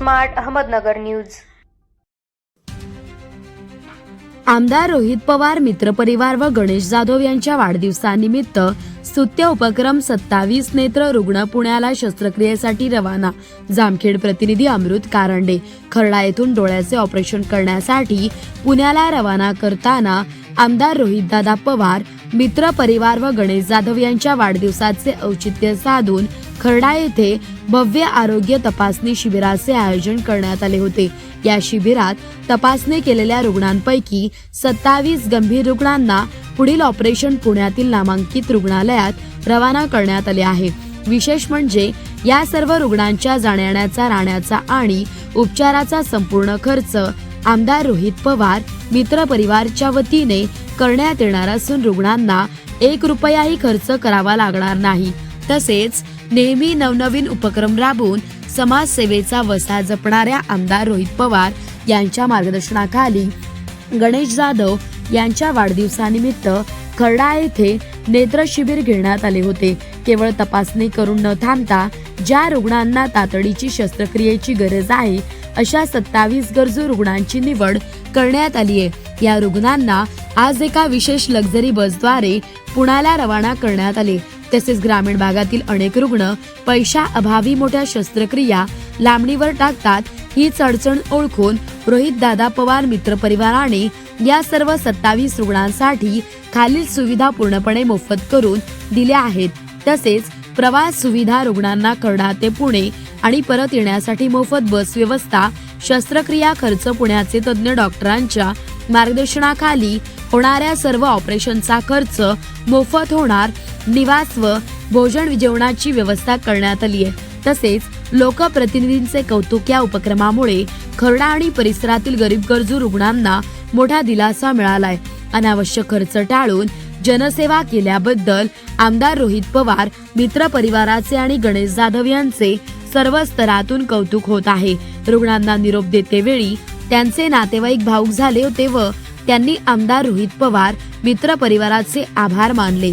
Smart Ahmednagar news. आमदार रोहित पवार मित्रपरिवार व गणेश जाधव यांच्या वाढदिवसानिमित्त स्तुत्य उपक्रम 27 नेत्र रुग्ण पुण्याला शस्त्रक्रियेसाठी रवाना। जामखेड प्रतिनिधी अमृत कारंडे खर्डा येथून डोळ्याचे ऑपरेशन करण्यासाठी पुण्याला रवाना करताना आमदार रोहितदादा पवार मित्र परिवार व गणेश जाधव यांच्या वाढदिवसाचे औचित्य साधून खर्डा येथे भव्य आरोग्य तपासणी शिबिराचे आयोजन करण्यात आले होते। या शिबिरात तपासणी केलेल्या रुग्णांपैकी 27 गंभीर रुग्णांना पुढील ऑपरेशन पुण्यातील नामांकित रुग्णालयात रवाना करण्यात आले आहे। विशेष म्हणजे या सर्व रुग्णांच्या जाण्याचा राहण्याचा आणि उपचाराचा संपूर्ण खर्च आमदार रोहित पवार मित्र परिवारच्या वतीने करण्यात येणार असून रुग्णांना 1 रुपयाही खर्च करावा लागणार नाही। तसेच नेहमी नवनवीन उपक्रम राबवून समाजसेवेचा वसा जपणाऱ्या आमदार रोहित पवार यांच्या मार्गदर्शनाखाली गणेश जाधव यांच्या वाढदिवसानिमित्त खर्डा येथे नेत्र शिबिर घेण्यात आले होते। केवळ तपासणी करून न थांबता ज्या रुग्णांना तातडीची शस्त्रक्रियेची गरज आहे अशा 27 गरजू रुग्णांची निवड करण्यात आली आहे। या रुग्णांना आज एका विशेष लक्झरी बसद्वारे पुण्याला रवाना करण्यात आले। तसेच ग्रामीण भागातील अनेक रुग्ण पैशाअभावी मोठ्या शस्त्रक्रिया लांबणीवर टाकतात। हीच अडचण ओळखून रोहितदादा पवार मित्र परिवाराने या सर्व 27 रुग्णांसाठी खालील सुविधा पूर्णपणे मोफत करून दिल्या आहेत। तसेच प्रवास सुविधा, रुग्णांना खर्डा ते पुणे आणि परत येण्यासाठी मोफत बस व्यवस्था, शस्त्रक्रिया खर्च पुण्याचे तज्ञ डॉक्टरांच्या मार्गदर्शनाखाली होणाऱ्या सर्व ऑपरेशनचा खर्च मोफत होणार, निवास व भोजन जेवणाची व्यवस्था करण्यात आली आहे। तसेच लोकप्रतिनिधींचे कौतुक या उपक्रमामुळे खर्डा आणि परिसरातील गरीब गरजू रुग्णांना मोठा दिलासा मिळालाय। अनावश्यक खर्च टाळून जनसेवा केल्याबद्दल आमदार रोहित पवार मित्र परिवाराचे आणि गणेश जाधव यांचे सर्व स्तरातून कौतुक होत आहे। रुग्णांना निरोप देतेवेळी त्यांचे नातेवाईक भावुक झाले होते व त्यांनी आमदार रोहित पवार मित्र परिवाराचे आभार मानले।